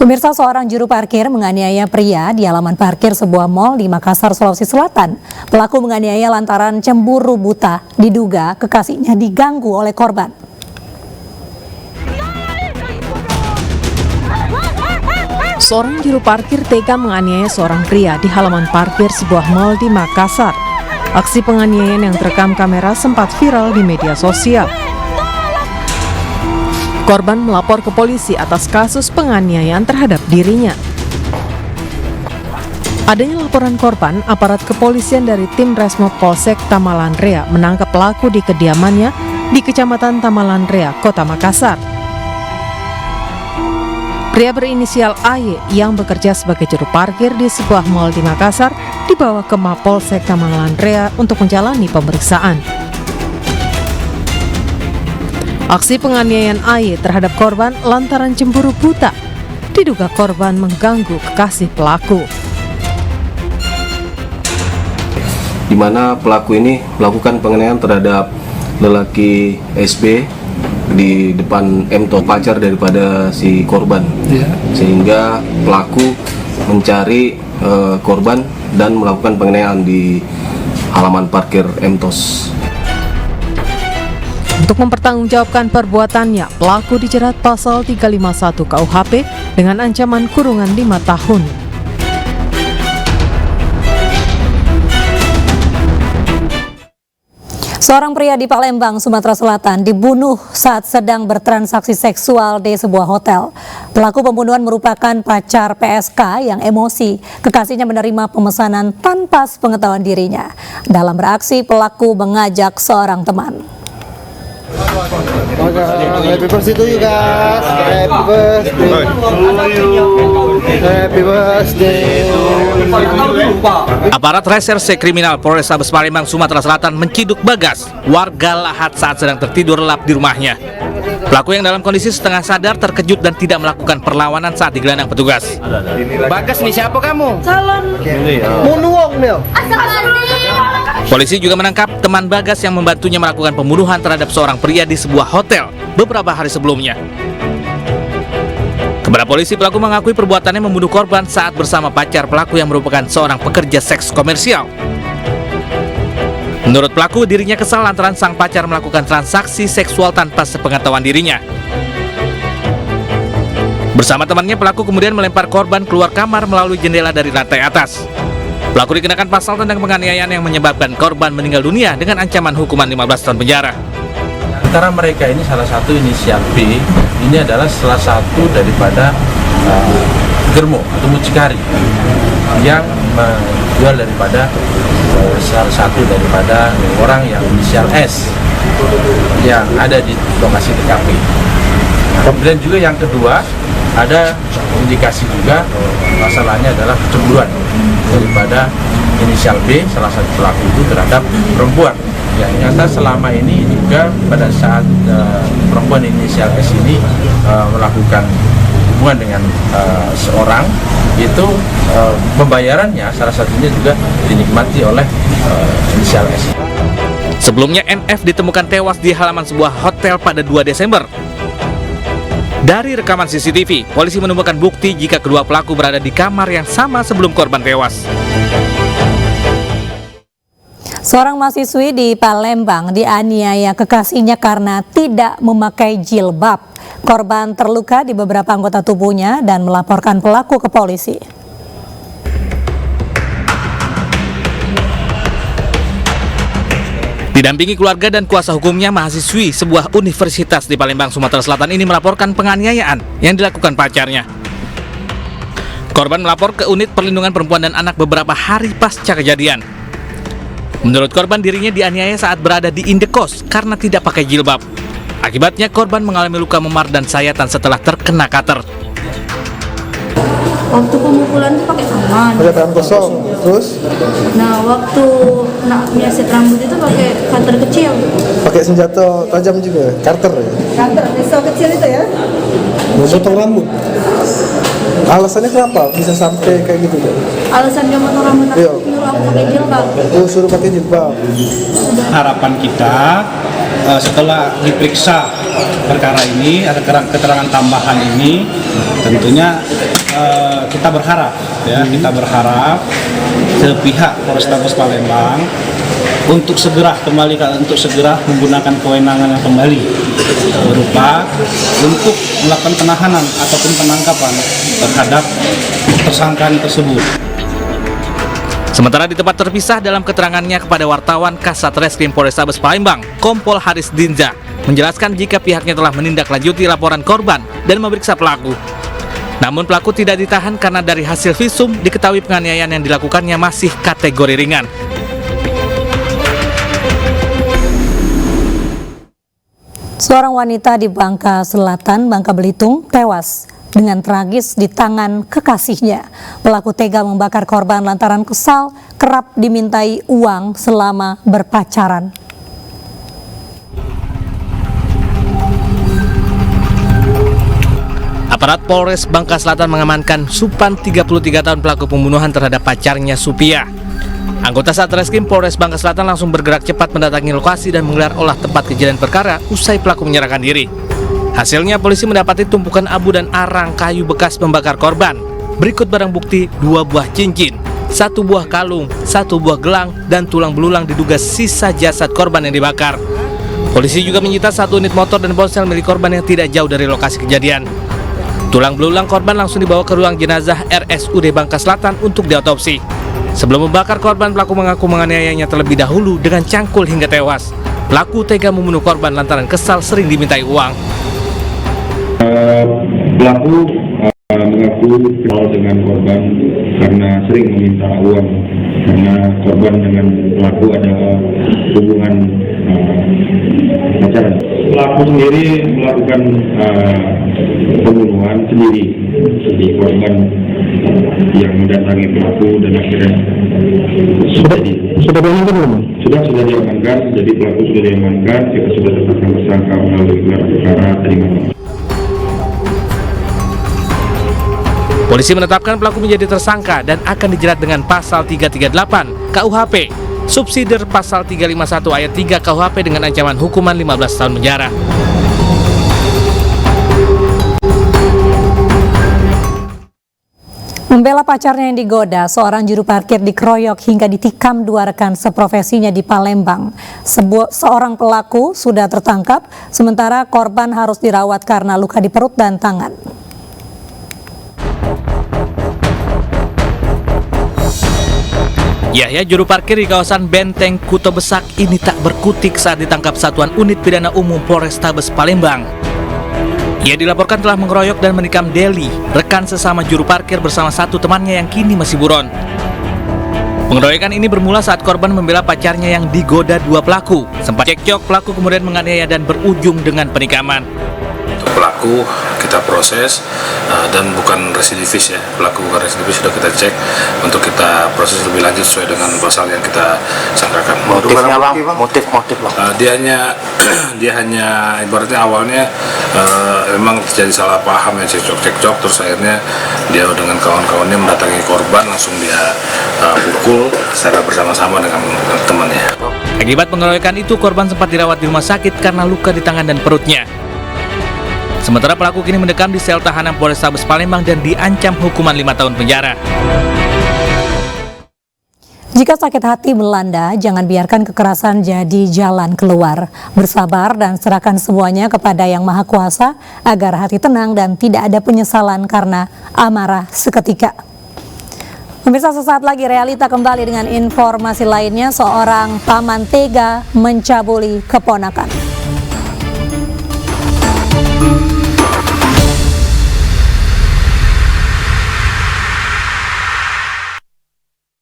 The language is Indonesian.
Pemirsa, seorang juru parkir menganiaya pria di halaman parkir sebuah mal di Makassar, Sulawesi Selatan. Pelaku menganiaya lantaran cemburu buta, diduga kekasihnya diganggu oleh korban. Seorang juru parkir tega menganiaya seorang pria di halaman parkir sebuah mal di Makassar. Aksi penganiayaan yang terekam kamera sempat viral di media sosial. Korban melapor ke polisi atas kasus penganiayaan terhadap dirinya. Adanya laporan korban, aparat kepolisian dari tim Resmob Polsek Tamalan Rea menangkap pelaku di kediamannya di Kecamatan Tamalan Rea, Kota Makassar. Pria berinisial AY yang bekerja sebagai juru parkir di sebuah mal di Makassar dibawa ke Mapolsek Tamalan Rea untuk menjalani pemeriksaan. Aksi penganiayaan AY terhadap korban lantaran cemburu buta. Diduga korban mengganggu kekasih pelaku. Di mana pelaku ini melakukan penganiayaan terhadap lelaki SB di depan MTO, pacar daripada si korban, sehingga pelaku mencari korban dan melakukan penganiayaan di halaman parkir MTOS. Untuk mempertanggungjawabkan perbuatannya, pelaku dijerat pasal 351 KUHP dengan ancaman kurungan 5 tahun. Seorang pria di Palembang, Sumatera Selatan dibunuh saat sedang bertransaksi seksual di sebuah hotel. Pelaku pembunuhan merupakan pacar PSK yang emosi. Kekasihnya menerima pemesanan tanpa sepengetahuan dirinya. Dalam beraksi, pelaku mengajak seorang teman. Happy birthday to you guys. Happy birthday. Happy birthday. Aparat Reserse Kriminal Polrestabes Palembang, Sumatera Selatan menciduk Bagas, warga Lahat saat sedang tertidur lelap di rumahnya. Pelaku yang dalam kondisi setengah sadar terkejut dan tidak melakukan perlawanan saat digelandang petugas. Bagas nih, siapa kamu? Calon Monuwong Mil. Polisi juga menangkap teman Bagas yang membantunya melakukan pembunuhan terhadap seorang pria di sebuah hotel beberapa hari sebelumnya. Kepada polisi, pelaku mengakui perbuatannya membunuh korban saat bersama pacar pelaku yang merupakan seorang pekerja seks komersial. Menurut pelaku, dirinya kesal lantaran sang pacar melakukan transaksi seksual tanpa sepengetahuan dirinya. Bersama temannya, pelaku kemudian melempar korban keluar kamar melalui jendela dari lantai atas. Pelaku dikenakan pasal tentang penganiayaan yang menyebabkan korban meninggal dunia dengan ancaman hukuman 15 tahun penjara. Antara mereka ini salah satu inisial B, ini adalah salah satu daripada germo atau mucikari yang menjual daripada salah satu daripada orang yang inisial S yang ada di lokasi TKP. Kemudian juga yang kedua, ada indikasi juga masalahnya adalah kecemburuan daripada inisial B, salah satu pelaku itu terhadap perempuan. Ya, nyata selama ini juga pada saat perempuan inisial S ini melakukan hubungan dengan seorang, itu pembayarannya salah satunya juga dinikmati oleh inisial S. Sebelumnya NF ditemukan tewas di halaman sebuah hotel pada 2 Desember. Dari rekaman CCTV, polisi menemukan bukti jika kedua pelaku berada di kamar yang sama sebelum korban tewas. Seorang mahasiswi di Palembang dianiaya kekasihnya karena tidak memakai jilbab. Korban terluka di beberapa anggota tubuhnya dan melaporkan pelaku ke polisi. Didampingi keluarga dan kuasa hukumnya, mahasiswi sebuah universitas di Palembang, Sumatera Selatan ini melaporkan penganiayaan yang dilakukan pacarnya. Korban melapor ke unit perlindungan perempuan dan anak beberapa hari pasca kejadian. Menurut korban, dirinya dianiaya saat berada di indekos karena tidak pakai jilbab. Akibatnya korban mengalami luka memar dan sayatan setelah terkena cutter. waktu pemukulan itu pakai tangan. Pakai tangan kosong, terus? Nah, waktu nak nyaset rambut itu pakai cutter kecil. Pakai senjata tajam juga, cutter ya? Cutter, pisau kecil itu ya? Memotong rambut. Alasannya kenapa bisa sampai kayak gitu? Alasan dia motong rambut aku Iya. nyuruh aku pakai jilbab. Oh, suruh pakai jilbab. Harapan kita setelah diperiksa perkara ini, ada keterangan tambahan ini, tentunya kita berharap pihak Polrestabes Palembang untuk segera menggunakan kewenangan yang kembali berupa untuk melakukan penahanan ataupun penangkapan terhadap tersangka tersebut. Sementara di tempat terpisah dalam keterangannya kepada wartawan, Kasat Reskrim Polrestabes Palembang, Kompol Haris Dinza, menjelaskan jika pihaknya telah menindaklanjuti laporan korban dan memeriksa pelaku. Namun pelaku tidak ditahan karena dari hasil visum diketahui penganiayaan yang dilakukannya masih kategori ringan. Seorang wanita di Bangka Selatan, Bangka Belitung, tewas dengan tragis di tangan kekasihnya. Pelaku tega membakar korban lantaran kesal kerap dimintai uang selama berpacaran. Aparat Polres Bangka Selatan mengamankan Supan 33 tahun pelaku pembunuhan terhadap pacarnya Supia. Anggota Satreskrim Polres Bangka Selatan langsung bergerak cepat mendatangi lokasi dan menggelar olah tempat kejadian perkara usai pelaku menyerahkan diri. Hasilnya polisi mendapati tumpukan abu dan arang kayu bekas membakar korban. Berikut barang bukti 2 buah cincin, 1 buah kalung, 1 buah gelang, dan tulang belulang diduga sisa jasad korban yang dibakar. Polisi juga menyita 1 unit motor dan ponsel milik korban yang tidak jauh dari lokasi kejadian. Tulang belulang korban langsung dibawa ke ruang jenazah RSUD Bangka Selatan untuk diotopsi. Sebelum membakar korban, pelaku mengaku menganiayanya terlebih dahulu dengan cangkul hingga tewas. Pelaku tega membunuh korban lantaran kesal sering dimintai uang. Pelaku mengaku kenal dengan korban karena sering meminta uang, karena korban dengan pelaku ada hubungan pacaran. Pelaku sendiri melakukan pembunuhan sendiri di korban yang mendatangi pelaku dan akhirnya sudah diamankan belum? Sudah diamankan, jadi pelaku sudah diamankan, kita sudah tetapkan tersangka melalui gelar perkara tadi malam. Polisi menetapkan pelaku menjadi tersangka dan akan dijerat dengan pasal 338 KUHP, subsidiar pasal 351 ayat 3 KUHP dengan ancaman hukuman 15 tahun penjara. Membela pacarnya yang digoda, seorang juru parkir dikeroyok hingga ditikam 2 rekan seprofesinya di Palembang. Seorang pelaku sudah tertangkap, sementara korban harus dirawat karena luka di perut dan tangan. Yahya, juru parkir di kawasan Benteng Kuto Besak ini tak berkutik saat ditangkap Satuan Unit Pidana Umum Polrestabes Palembang. Ia dilaporkan telah mengeroyok dan menikam Deli, rekan sesama juru parkir bersama 1 temannya yang kini masih buron. Pengeroyokan ini bermula saat korban membela pacarnya yang digoda 2 pelaku. Sempat cekcok, pelaku kemudian menganiaya dan berujung dengan penikaman. Pelaku kita proses dan bukan residivis ya, pelaku bukan residivis, sudah kita cek untuk kita proses lebih lanjut sesuai dengan pasal yang kita sangkakan. Motifnya bang? Motif bang? Dia hanya ibaratnya awalnya memang terjadi salah paham ya, cekcok terus akhirnya dia dengan kawan-kawannya mendatangi korban, langsung dia pukul secara bersama-sama dengan temannya. Akibat pengeroyokan itu, korban sempat dirawat di rumah sakit karena luka di tangan dan perutnya. Sementara pelaku kini mendekam di sel tahanan Polrestabes Palembang dan diancam hukuman 5 tahun penjara. Jika sakit hati melanda, jangan biarkan kekerasan jadi jalan keluar. Bersabar dan serahkan semuanya kepada Yang Maha Kuasa agar hati tenang dan tidak ada penyesalan karena amarah seketika. Pemirsa, sesaat lagi Realita kembali dengan informasi lainnya. Seorang paman tega mencabuli keponakan.